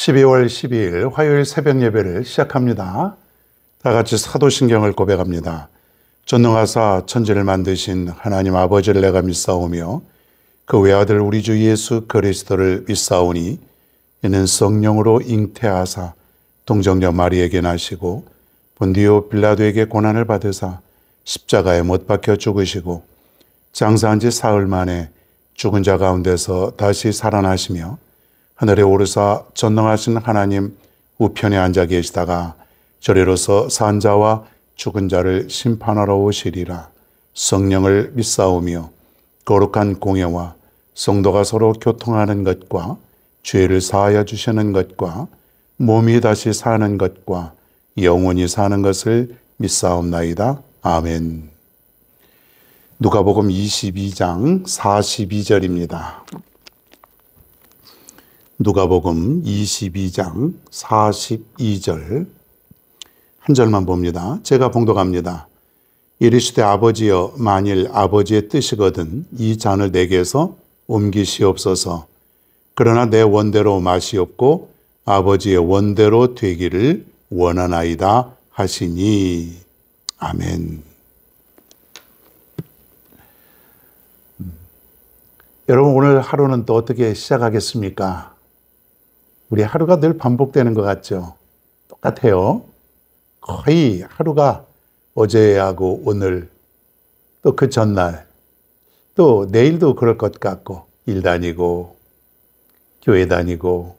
12월 12일 화요일 새벽 예배를 시작합니다. 다 같이 사도신경을 고백합니다. 전능하사 천지를 만드신 하나님 아버지를 내가 믿사오며 그 외아들 우리 주 예수 그리스도를 믿사오니 이는 성령으로 잉태하사 동정녀 마리에게 나시고 본디오 빌라도에게 고난을 받으사 십자가에 못 박혀 죽으시고 장사한 지 사흘 만에 죽은 자 가운데서 다시 살아나시며 하늘에 오르사 전능하신 하나님 우편에 앉아 계시다가 저리로서 산 자와 죽은 자를 심판하러 오시리라. 성령을 믿사오며 거룩한 공예와 성도가 서로 교통하는 것과 죄를 사하여 주시는 것과 몸이 다시 사는 것과 영원히 사는 것을 믿사옵나이다. 아멘. 누가복음 22장 42절입니다. 누가복음 22장 42절 한 절만 봅니다. 제가 봉독합니다. 이르시되 아버지여 만일 아버지의 뜻이거든 이 잔을 내게서 옮기시옵소서. 그러나 내 원대로 마시옵고 아버지의 원대로 되기를 원하나이다 하시니. 아멘. 여러분 오늘 하루는 또 어떻게 시작하겠습니까? 우리 하루가 늘 반복되는 것 같죠? 똑같아요. 거의 하루가 어제하고 오늘 또 그 전날 또 내일도 그럴 것 같고 일 다니고 교회 다니고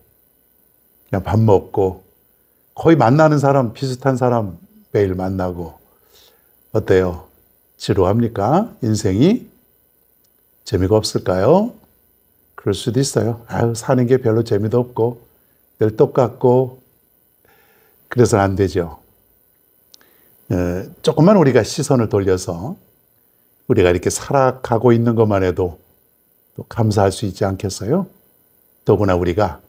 그냥 밥 먹고 거의 만나는 사람 비슷한 사람 매일 만나고 어때요? 지루합니까? 인생이? 재미가 없을까요? 그럴 수도 있어요. 사는 게 별로 재미도 없고 늘 똑같고 그래서는 안 되죠. 조금만 우리가 시선을 돌려서 우리가 이렇게 살아가고 있는 것만 해도 또 감사할 수 있지 않겠어요? 더구나 우리가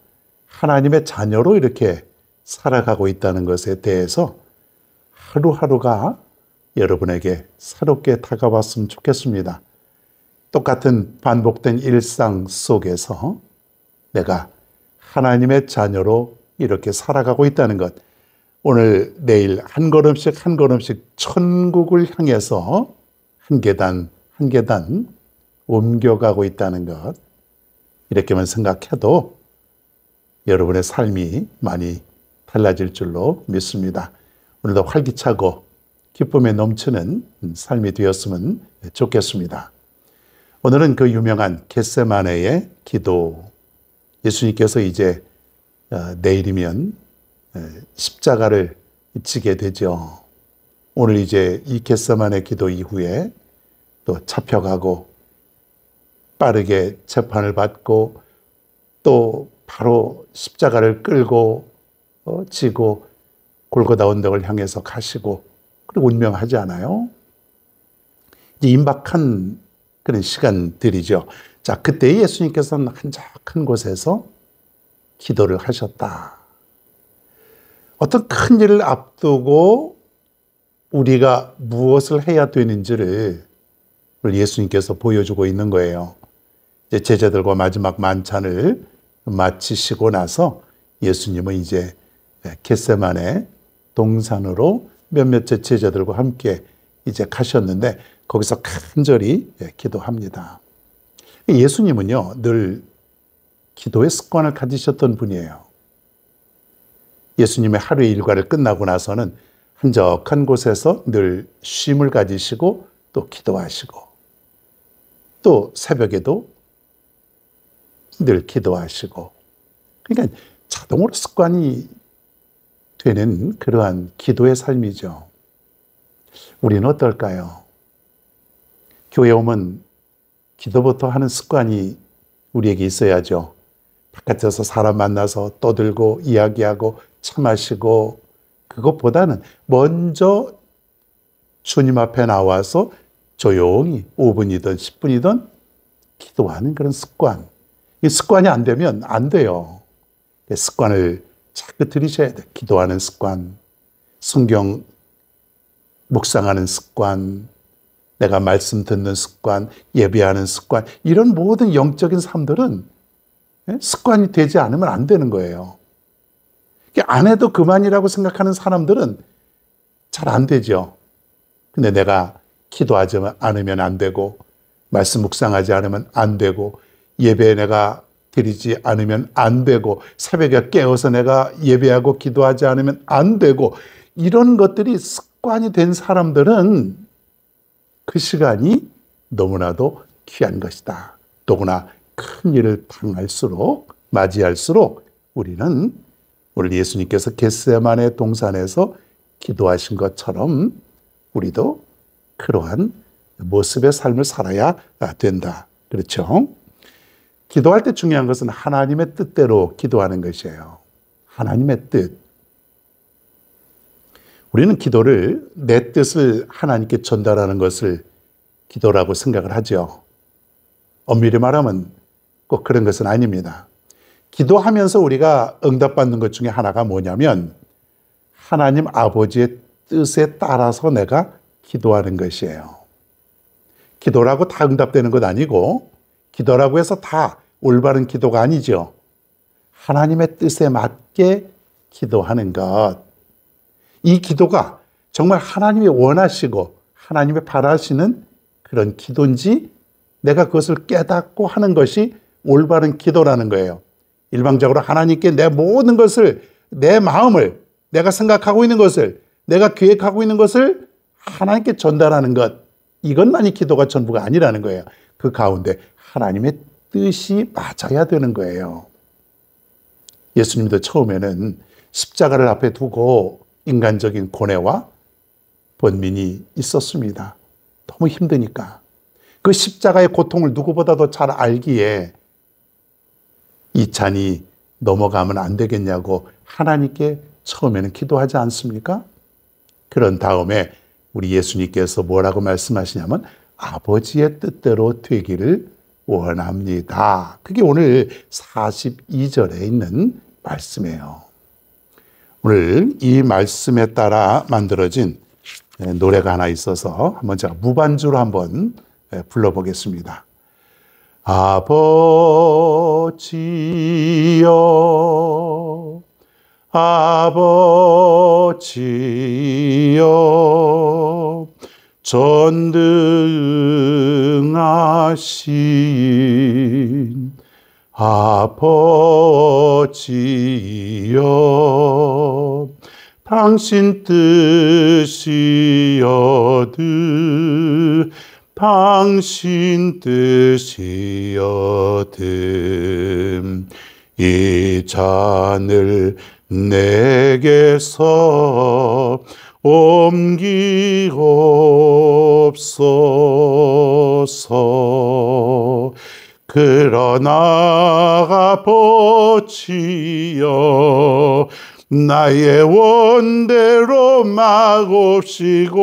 하나님의 자녀로 이렇게 살아가고 있다는 것에 대해서 하루하루가 여러분에게 새롭게 다가왔으면 좋겠습니다. 똑같은 반복된 일상 속에서 내가 하나님의 자녀로 이렇게 살아가고 있다는 것, 오늘 내일 한 걸음씩 한 걸음씩 천국을 향해서 한 계단 한 계단 옮겨가고 있다는 것, 이렇게만 생각해도 여러분의 삶이 많이 달라질 줄로 믿습니다. 오늘도 활기차고 기쁨에 넘치는 삶이 되었으면 좋겠습니다. 오늘은 그 유명한 겟세마네의 기도, 예수님께서 이제 내일이면 십자가를 지게 되죠. 오늘 이제 이 겟세마네 기도 이후에 또 잡혀가고 빠르게 재판을 받고 또 바로 십자가를 끌고 지고 골고다 언덕을 향해서 가시고 그리고 운명하지 않아요? 이제 임박한 그런 시간들이죠. 자, 그때 예수님께서는 한적한 곳에서 기도를 하셨다. 어떤 큰 일을 앞두고 우리가 무엇을 해야 되는지를 예수님께서 보여주고 있는 거예요. 이제 제자들과 마지막 만찬을 마치시고 나서 예수님은 이제 겟세마네 동산으로 몇몇째 제자들과 함께 이제 가셨는데 거기서 간절히 기도합니다. 예수님은요, 늘 기도의 습관을 가지셨던 분이에요. 예수님의 하루의 일과를 끝나고 나서는 한적한 곳에서 늘 쉼을 가지시고 또 기도하시고 또 새벽에도 늘 기도하시고, 그러니까 자동으로 습관이 되는 그러한 기도의 삶이죠. 우리는 어떨까요? 교회 오면 기도부터 하는 습관이 우리에게 있어야죠. 바깥에서 사람 만나서 떠들고 이야기하고 차 마시고 그것보다는 먼저 주님 앞에 나와서 조용히 5분이든 10분이든 기도하는 그런 습관. 이 습관이 안 되면 안 돼요. 습관을 자꾸 들이셔야 돼요. 기도하는 습관, 성경 묵상하는 습관, 내가 말씀 듣는 습관, 예배하는 습관, 이런 모든 영적인 삶들은 습관이 되지 않으면 안 되는 거예요. 안 해도 그만이라고 생각하는 사람들은 잘 안 되죠. 근데 내가 기도하지 않으면 안 되고, 말씀 묵상하지 않으면 안 되고, 예배 내가 드리지 않으면 안 되고, 새벽에 깨어서 내가 예배하고 기도하지 않으면 안 되고, 이런 것들이 습관이 된 사람들은 그 시간이 너무나도 귀한 것이다. 더구나 큰 일을 맞이할수록 우리는 오늘 예수님께서 겟세마네 동산에서 기도하신 것처럼 우리도 그러한 모습의 삶을 살아야 된다. 그렇죠? 기도할 때 중요한 것은 하나님의 뜻대로 기도하는 것이에요. 하나님의 뜻. 우리는 기도를 내 뜻을 하나님께 전달하는 것을 기도라고 생각을 하죠. 엄밀히 말하면 꼭 그런 것은 아닙니다. 기도하면서 우리가 응답받는 것 중에 하나가 뭐냐면 하나님 아버지의 뜻에 따라서 내가 기도하는 것이에요. 기도라고 다 응답되는 것 아니고 기도라고 해서 다 올바른 기도가 아니죠. 하나님의 뜻에 맞게 기도하는 것. 이 기도가 정말 하나님이 원하시고 하나님이 바라시는 그런 기도인지 내가 그것을 깨닫고 하는 것이 올바른 기도라는 거예요. 일방적으로 하나님께 내 모든 것을, 내 마음을, 내가 생각하고 있는 것을, 내가 계획하고 있는 것을 하나님께 전달하는 것, 이것만이 기도가 전부가 아니라는 거예요. 그 가운데 하나님의 뜻이 맞아야 되는 거예요. 예수님도 처음에는 십자가를 앞에 두고 인간적인 고뇌와 번민이 있었습니다. 너무 힘드니까. 그 십자가의 고통을 누구보다도 잘 알기에 이 잔이 넘어가면 안 되겠냐고 하나님께 처음에는 기도하지 않습니까? 그런 다음에 우리 예수님께서 뭐라고 말씀하시냐면 아버지의 뜻대로 되기를 원합니다. 그게 오늘 42절에 있는 말씀이에요. 오늘 이 말씀에 따라 만들어진 노래가 하나 있어서 한번 제가 무반주로 한번 불러보겠습니다. 아버지여 아버지여 전능하신 아버지여 당신 뜻이여든 당신 뜻이여든 이 잔을 내게서 옮기옵소서. 그러나 아버지여 나의 원대로 마옵시고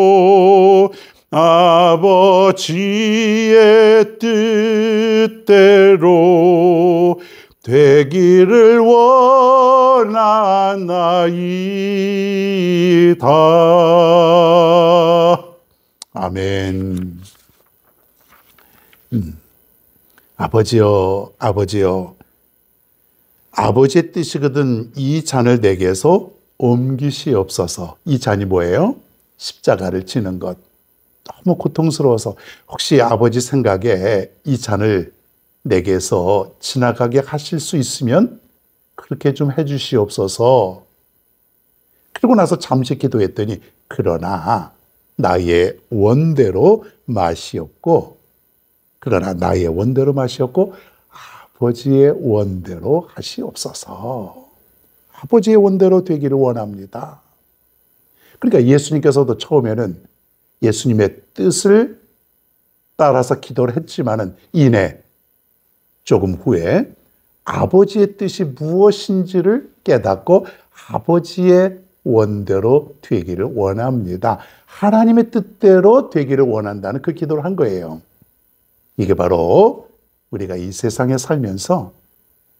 아버지의 뜻대로 되기를 원하나이다. 아멘. 아버지여, 아버지여, 아버지의 뜻이거든 이 잔을 내게서 옮기시옵소서. 이 잔이 뭐예요? 십자가를 지는 것. 너무 고통스러워서 혹시 아버지 생각에 이 잔을 내게서 지나가게 하실 수 있으면 그렇게 좀 해주시옵소서. 그러고 나서 잠시 기도했더니 그러나 나의 원대로 마시옵고 그러나 나의 원대로 마시옵고 아버지의 원대로 하시옵소서. 아버지의 원대로 되기를 원합니다. 그러니까 예수님께서도 처음에는 예수님의 뜻을 따라서 기도를 했지만은 이내 조금 후에 아버지의 뜻이 무엇인지를 깨닫고 아버지의 원대로 되기를 원합니다. 하나님의 뜻대로 되기를 원한다는 그 기도를 한 거예요. 이게 바로 우리가 이 세상에 살면서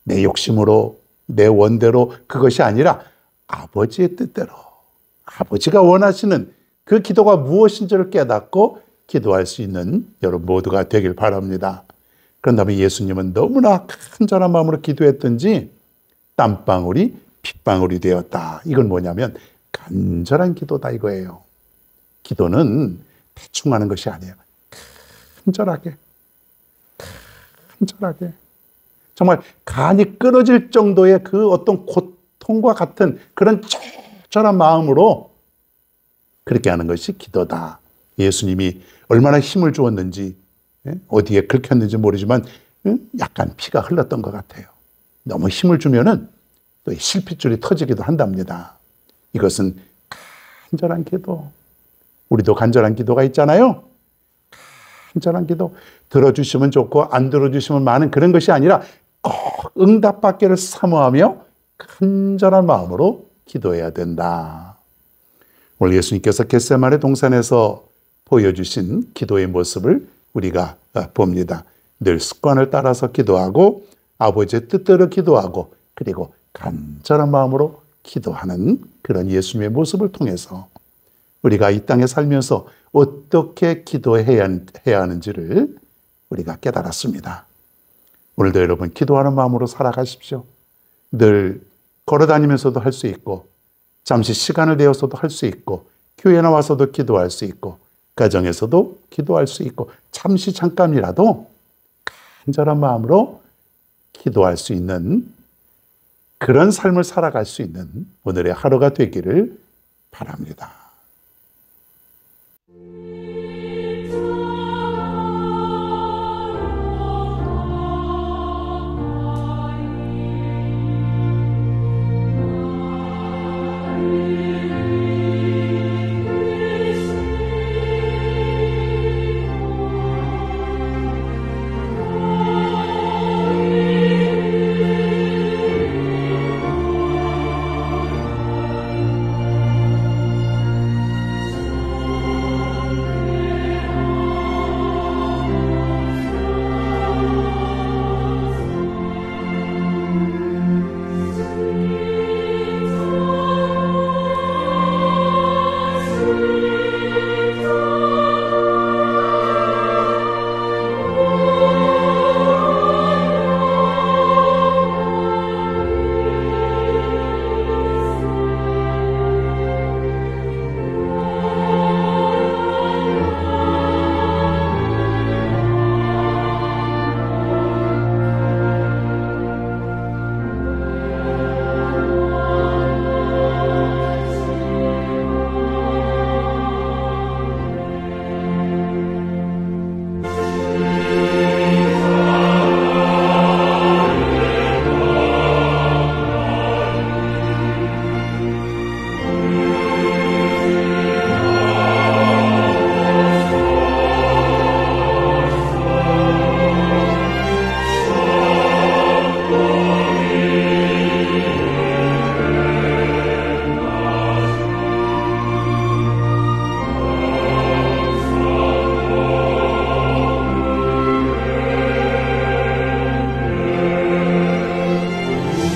내 욕심으로 내 원대로 그것이 아니라 아버지의 뜻대로 아버지가 원하시는 그 기도가 무엇인지를 깨닫고 기도할 수 있는 여러분 모두가 되길 바랍니다. 그런 다음에 예수님은 너무나 간절한 마음으로 기도했던지 땀방울이 핏방울이 되었다. 이건 뭐냐면 간절한 기도다 이거예요. 기도는 대충 하는 것이 아니에요. 간절하게, 간절하게. 정말 간이 끊어질 정도의 그 어떤 고통과 같은 그런 절절한 마음으로 그렇게 하는 것이 기도다. 예수님이 얼마나 힘을 주었는지, 어디에 긁혔는지 모르지만 약간 피가 흘렀던 것 같아요. 너무 힘을 주면은 또 실핏줄이 터지기도 한답니다. 이것은 간절한 기도. 우리도 간절한 기도가 있잖아요. 간절한 기도. 들어주시면 좋고 안 들어주시면 많은 그런 것이 아니라 꼭 응답받기를 사모하며 간절한 마음으로 기도해야 된다. 오늘 예수님께서 겟세마네 동산에서 보여주신 기도의 모습을 우리가 봅니다. 늘 습관을 따라서 기도하고 아버지의 뜻대로 기도하고 그리고 간절한 마음으로 기도하는 그런 예수님의 모습을 통해서 우리가 이 땅에 살면서 어떻게 기도해야 하는지를 우리가 깨달았습니다. 오늘도 여러분 기도하는 마음으로 살아가십시오. 늘 걸어다니면서도 할 수 있고 잠시 시간을 내어서도 할 수 있고 교회 나와서도 기도할 수 있고 가정에서도 기도할 수 있고 잠깐이라도 간절한 마음으로 기도할 수 있는 그런 삶을 살아갈 수 있는 오늘의 하루가 되기를 바랍니다.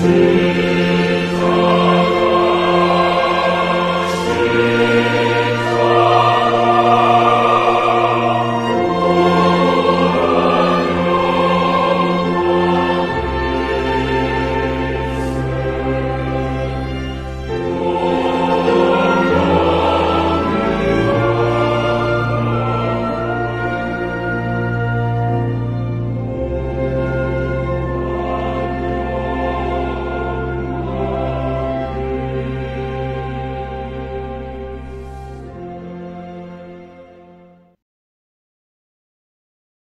Amen.